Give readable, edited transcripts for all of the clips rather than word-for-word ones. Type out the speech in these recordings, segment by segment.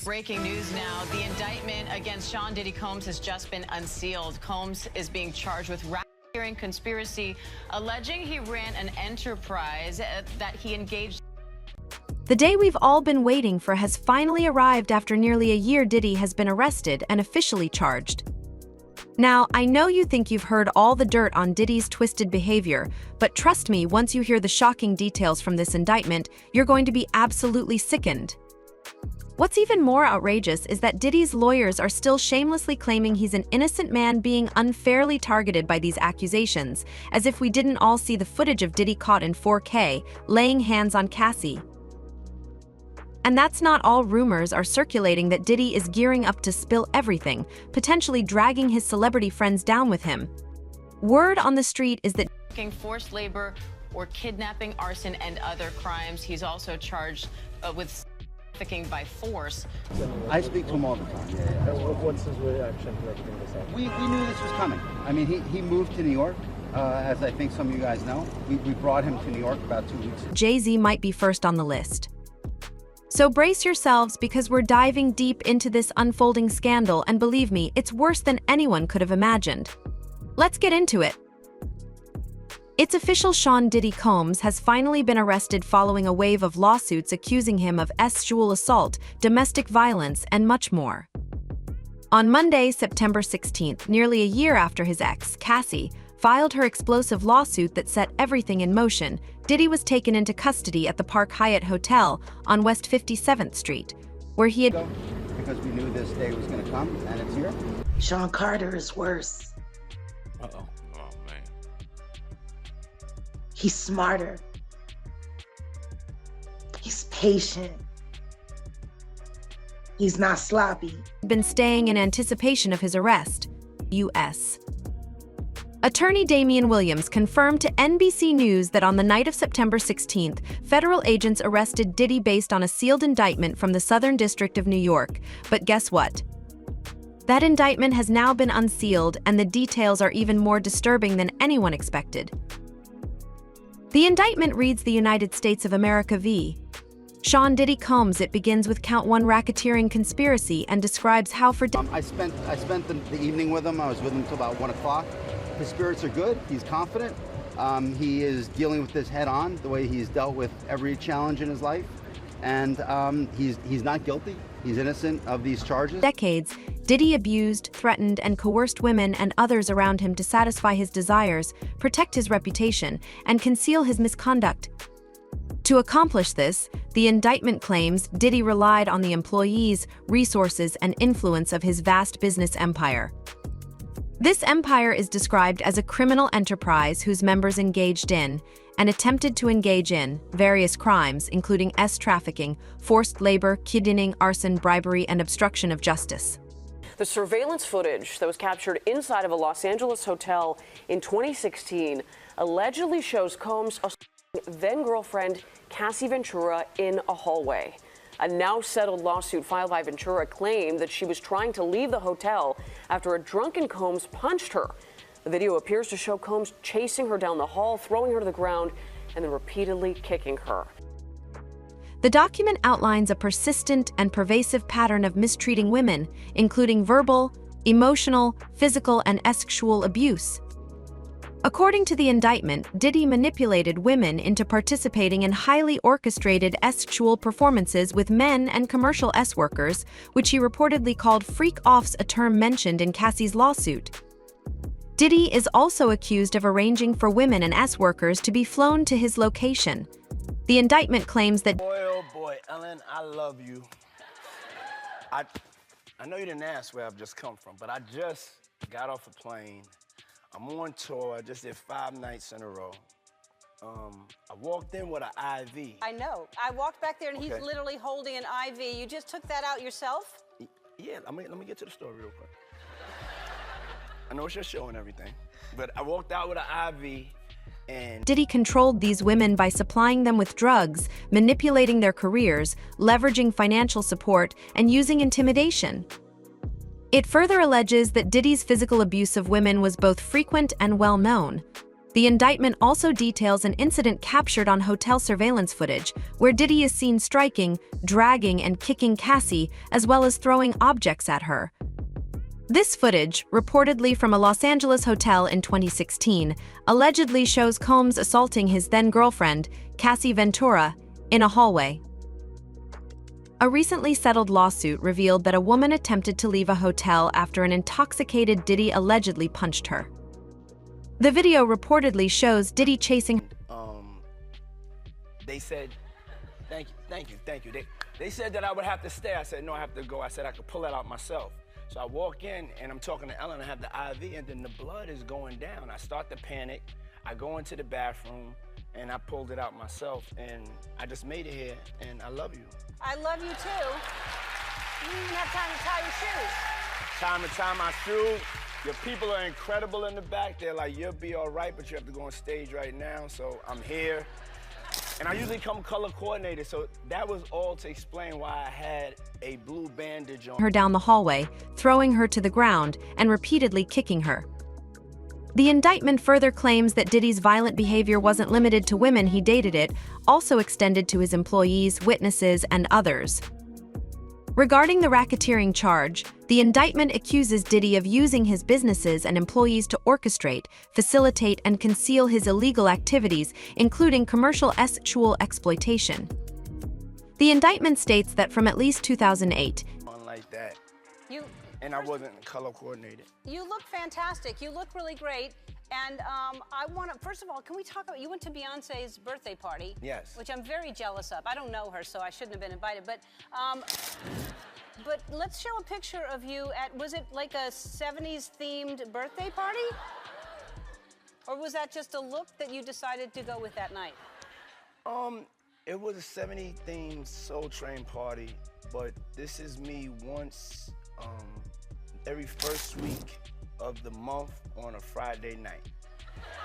Breaking news now. The indictment against Sean Diddy Combs has just been unsealed. Combs is being charged with racketeering conspiracy, alleging he ran an enterprise that he engaged. The day we've all been waiting for has finally arrived. After nearly a year, Diddy has been arrested and officially charged. Now, I know you think you've heard all the dirt on Diddy's twisted behavior, but trust me, once you hear the shocking details from this indictment, you're going to be absolutely sickened. What's even more outrageous is that Diddy's lawyers are still shamelessly claiming he's an innocent man being unfairly targeted by these accusations, as if we didn't all see the footage of Diddy caught in 4K, laying hands on Cassie. And that's not all. Rumors are circulating that Diddy is gearing up to spill everything, potentially dragging his celebrity friends down with him. Word on the street is that forced labor or kidnapping, arson, and other crimes. He's also charged with trafficking by force. I speak to him all the time. What's his reaction to everything that's happening? We knew this was coming. I mean, he moved to New York, as I think some of you guys know. We brought him to New York about 2 weeks ago. Jay-Z might be first on the list. So brace yourselves, because we're diving deep into this unfolding scandal, and believe me, it's worse than anyone could have imagined. Let's get into it. It's official: Sean Diddy Combs has finally been arrested following a wave of lawsuits accusing him of sexual assault, domestic violence, and much more. On Monday, September 16th, nearly a year after his ex, Cassie, filed her explosive lawsuit that set everything in motion, Diddy was taken into custody at the Park Hyatt Hotel on West 57th Street, where he had... Because we knew this day was going to come, and it's here. Sean Carter is worse. Uh-oh. Oh, man. He's smarter. He's patient. He's not sloppy. Been staying in anticipation of his arrest. U.S. Attorney Damian Williams confirmed to NBC News that on the night of September 16th, federal agents arrested Diddy based on a sealed indictment from the Southern District of New York. But guess what? That indictment has now been unsealed, and the details are even more disturbing than anyone expected. The indictment reads: the United States of America v. Sean Diddy Combs. It begins with count 1, racketeering conspiracy, and describes how for I spent the evening with him. I was with him until about 1 o'clock. His spirits are good. He's confident. He is dealing with this head on, the way he's dealt with every challenge in his life. And he's not guilty. He's innocent of these charges. decades, Diddy abused, threatened, and coerced women and others around him to satisfy his desires, protect his reputation, and conceal his misconduct. To accomplish this, the indictment claims Diddy relied on the employees, resources, and influence of his vast business empire. This empire is described as a criminal enterprise whose members engaged in and attempted to engage in various crimes, including trafficking, forced labor, kidnapping, arson, bribery, and obstruction of justice. The surveillance footage that was captured inside of a Los Angeles hotel in 2016 allegedly shows Combs assaulting then-girlfriend Cassie Ventura in a hallway. A now-settled lawsuit filed by Ventura claimed that she was trying to leave the hotel after a drunken Combs punched her. The video appears to show Combs chasing her down the hall, throwing her to the ground, and then repeatedly kicking her. The document outlines a persistent and pervasive pattern of mistreating women, including verbal, emotional, physical, and sexual abuse. According to the indictment, Diddy manipulated women into participating in highly orchestrated sexual performances with men and commercial workers, which he reportedly called freak-offs, a term mentioned in Cassie's lawsuit. Diddy is also accused of arranging for women and workers to be flown to his location. The indictment claims that... Boy, oh boy, Ellen, I love you. I know you didn't ask where I've just come from, but I just got off a plane. I'm on tour. I just did 5 nights in a row. I walked in with an IV. I know. I walked back there and Okay. he's literally holding an IV. You just took that out yourself? Yeah, let me get to the story real quick. I know it's your show and everything, but I walked out with an IV and... Diddy controlled these women by supplying them with drugs, manipulating their careers, leveraging financial support, and using intimidation. It further alleges that Diddy's physical abuse of women was both frequent and well known. The indictment also details an incident captured on hotel surveillance footage, where Diddy is seen striking, dragging, and kicking Cassie, as well as throwing objects at her. This footage, reportedly from a Los Angeles hotel in 2016, allegedly shows Combs assaulting his then-girlfriend, Cassie Ventura, in a hallway. A recently settled lawsuit revealed that a woman attempted to leave a hotel after an intoxicated Diddy allegedly punched her. The video reportedly shows Diddy chasing. They said, thank you. They said that I would have to stay. I said, no, I have to go. I said I could pull that out myself. So I walk in and I'm talking to Ellen. I have the IV and then the blood is going down. I start to panic. I go into the bathroom and I pulled it out myself and I just made it here and I love you. I love you too. You didn't even have time to tie your shoes. Time to tie my shoes. Your people are incredible in the back. They're like, you'll be all right, but you have to go on stage right now. So I'm here. And I usually come color coordinated, so that was all to explain why I had a blue bandage on her down the hallway, throwing her to the ground, and repeatedly kicking her. The indictment further claims that Diddy's violent behavior wasn't limited to women he dated, it also extended to his employees, witnesses, and others. Regarding the racketeering charge, the indictment accuses Diddy of using his businesses and employees to orchestrate, facilitate, and conceal his illegal activities, including commercial sexual exploitation. The indictment states that from at least 2008, like that. And I wasn't color coordinated. You look fantastic. You look really great. And I want to, first of all, can we talk about, you went to Beyonce's birthday party. Yes. Which I'm very jealous of. I don't know her, so I shouldn't have been invited. But let's show a picture of you at, was it like a 70s themed birthday party? Or was that just a look that you decided to go with that night? It was a 70s themed Soul Train party, but this is me once every first week of the month on a Friday night.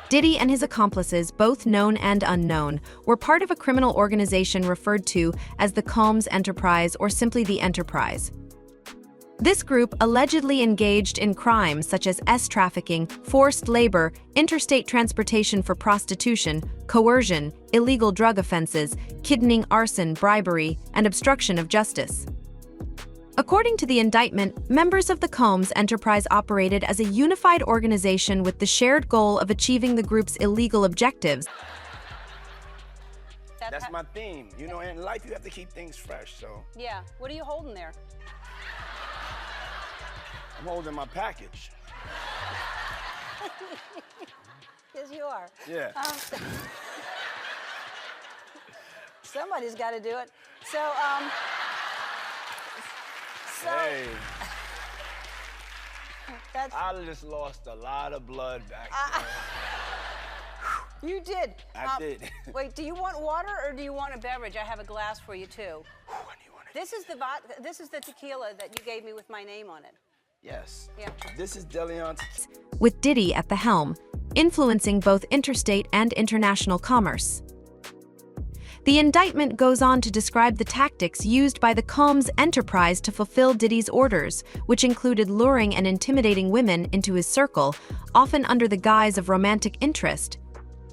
Diddy and his accomplices, both known and unknown, were part of a criminal organization referred to as the Combs Enterprise or simply the Enterprise. This group allegedly engaged in crimes such as trafficking, forced labor, interstate transportation for prostitution, coercion, illegal drug offenses, kidnapping, arson, bribery, and obstruction of justice. According to the indictment, members of the Combs Enterprise operated as a unified organization with the shared goal of achieving the group's illegal objectives. That's my theme. You know, in life you have to keep things fresh, so. Yeah. What are you holding there? I'm holding my package. Yes, you are. Yeah. Somebody's got to do it. Hey. I just lost a lot of blood back there. You did. I did. Wait, do you want water or do you want a beverage? I have a glass for you too. This is the tequila that you gave me with my name on it. Yes. Yeah. This is DeLeon. With Diddy at the helm, influencing both interstate and international commerce. The indictment goes on to describe the tactics used by the Combs Enterprise to fulfill Diddy's orders, which included luring and intimidating women into his circle, often under the guise of romantic interest.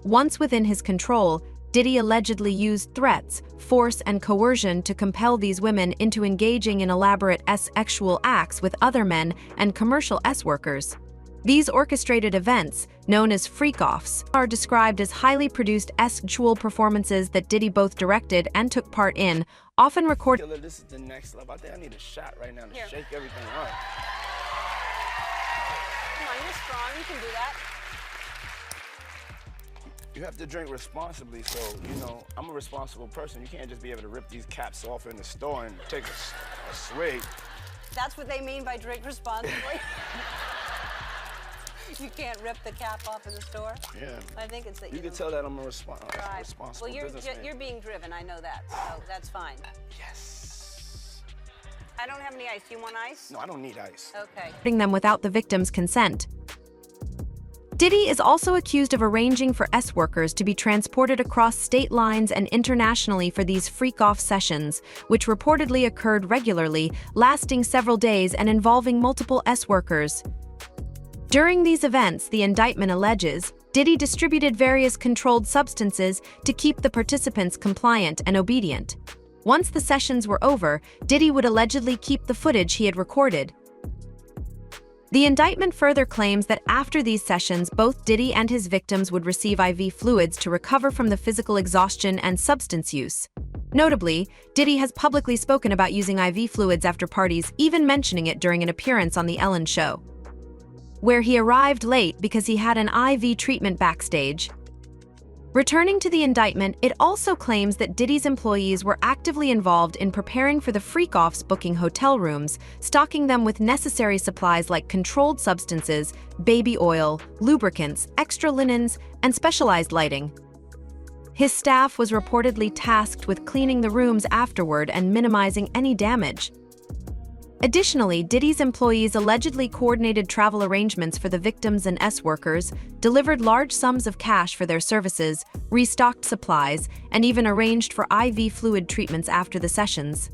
Once within his control, Diddy allegedly used threats, force, and coercion to compel these women into engaging in elaborate sexual acts with other men and commercial workers. These orchestrated events, known as freak-offs, are described as highly produced sexual performances that Diddy both directed and took part in, often recorded. This is the next level. I think I need a shot right now to shake everything up. Come on, you're strong. You can do that. You have to drink responsibly, so, you know, I'm a responsible person. You can't just be able to rip these caps off in the store and take a swig. That's what they mean by drink responsibly. You can't rip the cap off in the store? Yeah. I think it's that you can tell that I'm a responsible well, businessman. you're being driven, I know that, so that's fine. Yes. I don't have any ice. Do you want ice? No, I don't need ice. Okay. Putting them without the victim's consent. Diddy is also accused of arranging for workers to be transported across state lines and internationally for these freak-off sessions, which reportedly occurred regularly, lasting several days and involving multiple workers. During these events, the indictment alleges, Diddy distributed various controlled substances to keep the participants compliant and obedient. Once the sessions were over, Diddy would allegedly keep the footage he had recorded. The indictment further claims that after these sessions, both Diddy and his victims would receive IV fluids to recover from the physical exhaustion and substance use. Notably, Diddy has publicly spoken about using IV fluids after parties, even mentioning it during an appearance on The Ellen Show, where he arrived late because he had an IV treatment backstage. Returning to the indictment, it also claims that Diddy's employees were actively involved in preparing for the freak-offs, booking hotel rooms, stocking them with necessary supplies like controlled substances, baby oil, lubricants, extra linens, and specialized lighting. His staff was reportedly tasked with cleaning the rooms afterward and minimizing any damage. Additionally, Diddy's employees allegedly coordinated travel arrangements for the victims and workers, delivered large sums of cash for their services, restocked supplies, and even arranged for IV fluid treatments after the sessions.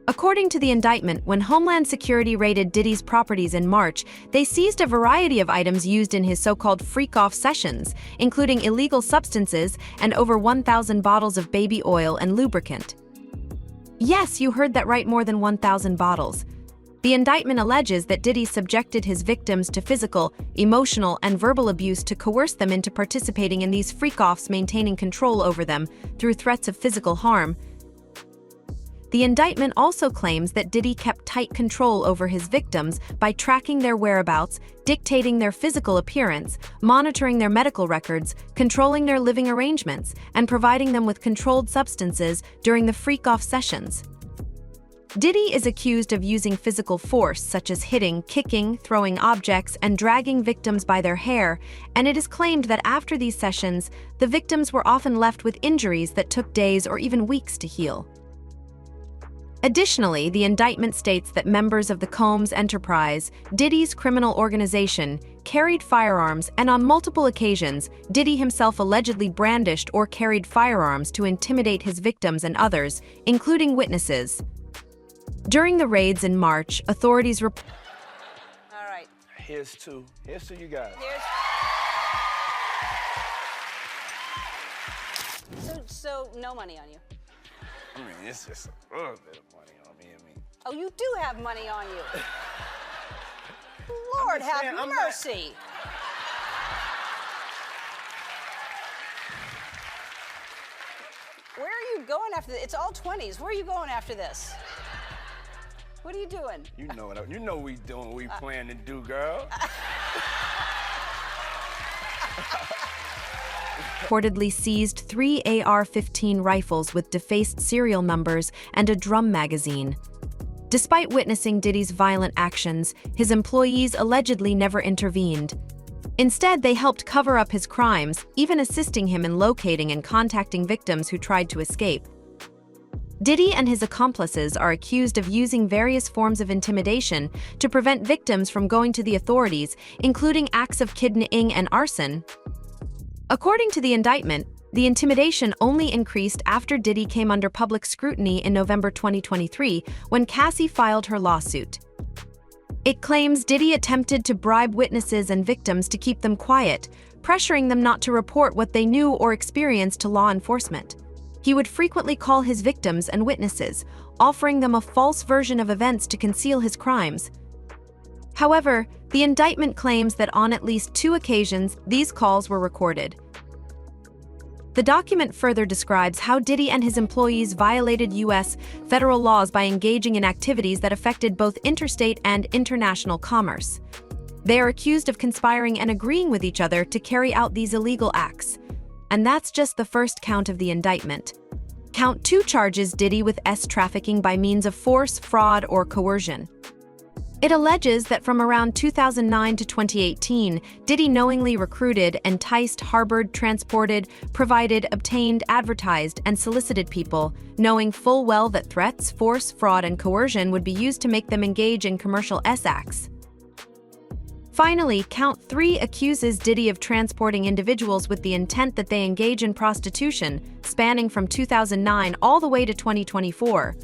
According to the indictment, when Homeland Security raided Diddy's properties in March, they seized a variety of items used in his so-called freak-off sessions, including illegal substances and over 1,000 bottles of baby oil and lubricant. Yes, you heard that right, more than 1,000 bottles. The indictment alleges that Diddy subjected his victims to physical, emotional, and verbal abuse to coerce them into participating in these freak-offs, maintaining control over them through threats of physical harm. The indictment also claims that Diddy kept tight control over his victims by tracking their whereabouts, dictating their physical appearance, monitoring their medical records, controlling their living arrangements, and providing them with controlled substances during the freak-off sessions. Diddy is accused of using physical force, such as hitting, kicking, throwing objects, and dragging victims by their hair, and it is claimed that after these sessions, the victims were often left with injuries that took days or even weeks to heal. Additionally, the indictment states that members of the Combs enterprise, Diddy's criminal organization, carried firearms, and on multiple occasions, Diddy himself allegedly brandished or carried firearms to intimidate his victims and others, including witnesses. During the raids in March, authorities All right. Here's to you guys. So no money on you. I mean, it's just a little bit of money on me. Oh, you do have money on you. Lord have mercy. Where are you going after this? It's all 20s. Where are you going after this? What are you doing? You know we doing what we plan to do, girl. Reportedly seized 3 AR-15 rifles with defaced serial numbers and a drum magazine. Despite witnessing Diddy's violent actions, his employees allegedly never intervened. Instead, they helped cover up his crimes, even assisting him in locating and contacting victims who tried to escape. Diddy and his accomplices are accused of using various forms of intimidation to prevent victims from going to the authorities, including acts of kidnapping and arson. According to the indictment, the intimidation only increased after Diddy came under public scrutiny in November 2023 when Cassie filed her lawsuit. It claims Diddy attempted to bribe witnesses and victims to keep them quiet, pressuring them not to report what they knew or experienced to law enforcement. He would frequently call his victims and witnesses, offering them a false version of events to conceal his crimes. However, the indictment claims that on at least 2 occasions, these calls were recorded. The document further describes how Diddy and his employees violated U.S. federal laws by engaging in activities that affected both interstate and international commerce. They are accused of conspiring and agreeing with each other to carry out these illegal acts. And that's just the first count of the indictment. Count 2 charges Diddy with trafficking by means of force, fraud, or coercion. It alleges that from around 2009 to 2018, Diddy knowingly recruited, enticed, harbored, transported, provided, obtained, advertised, and solicited people, knowing full well that threats, force, fraud, and coercion would be used to make them engage in commercial acts. Finally, count 3 accuses Diddy of transporting individuals with the intent that they engage in prostitution, spanning from 2009 all the way to 2024.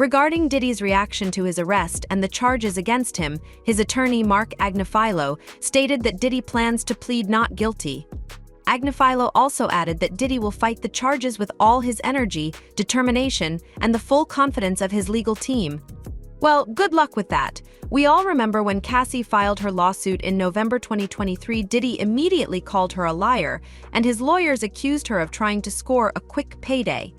Regarding Diddy's reaction to his arrest and the charges against him, his attorney Mark Agnifilo stated that Diddy plans to plead not guilty. Agnifilo also added that Diddy will fight the charges with all his energy, determination, and the full confidence of his legal team. Well, good luck with that. We all remember when Cassie filed her lawsuit in November 2023, Diddy immediately called her a liar, and his lawyers accused her of trying to score a quick payday.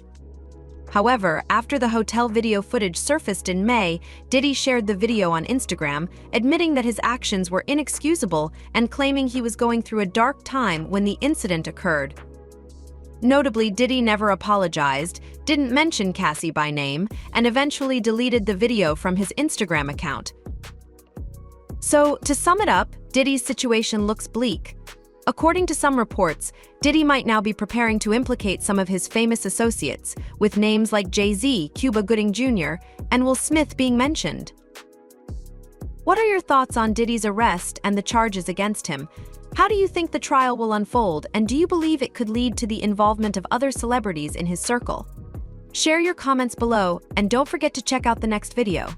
However, after the hotel video footage surfaced in May, Diddy shared the video on Instagram, admitting that his actions were inexcusable and claiming he was going through a dark time when the incident occurred. Notably, Diddy never apologized, didn't mention Cassie by name, and eventually deleted the video from his Instagram account. So, to sum it up, Diddy's situation looks bleak. According to some reports, Diddy might now be preparing to implicate some of his famous associates, with names like Jay-Z, Cuba Gooding Jr., and Will Smith being mentioned. What are your thoughts on Diddy's arrest and the charges against him? How do you think the trial will unfold, and do you believe it could lead to the involvement of other celebrities in his circle? Share your comments below, and don't forget to check out the next video.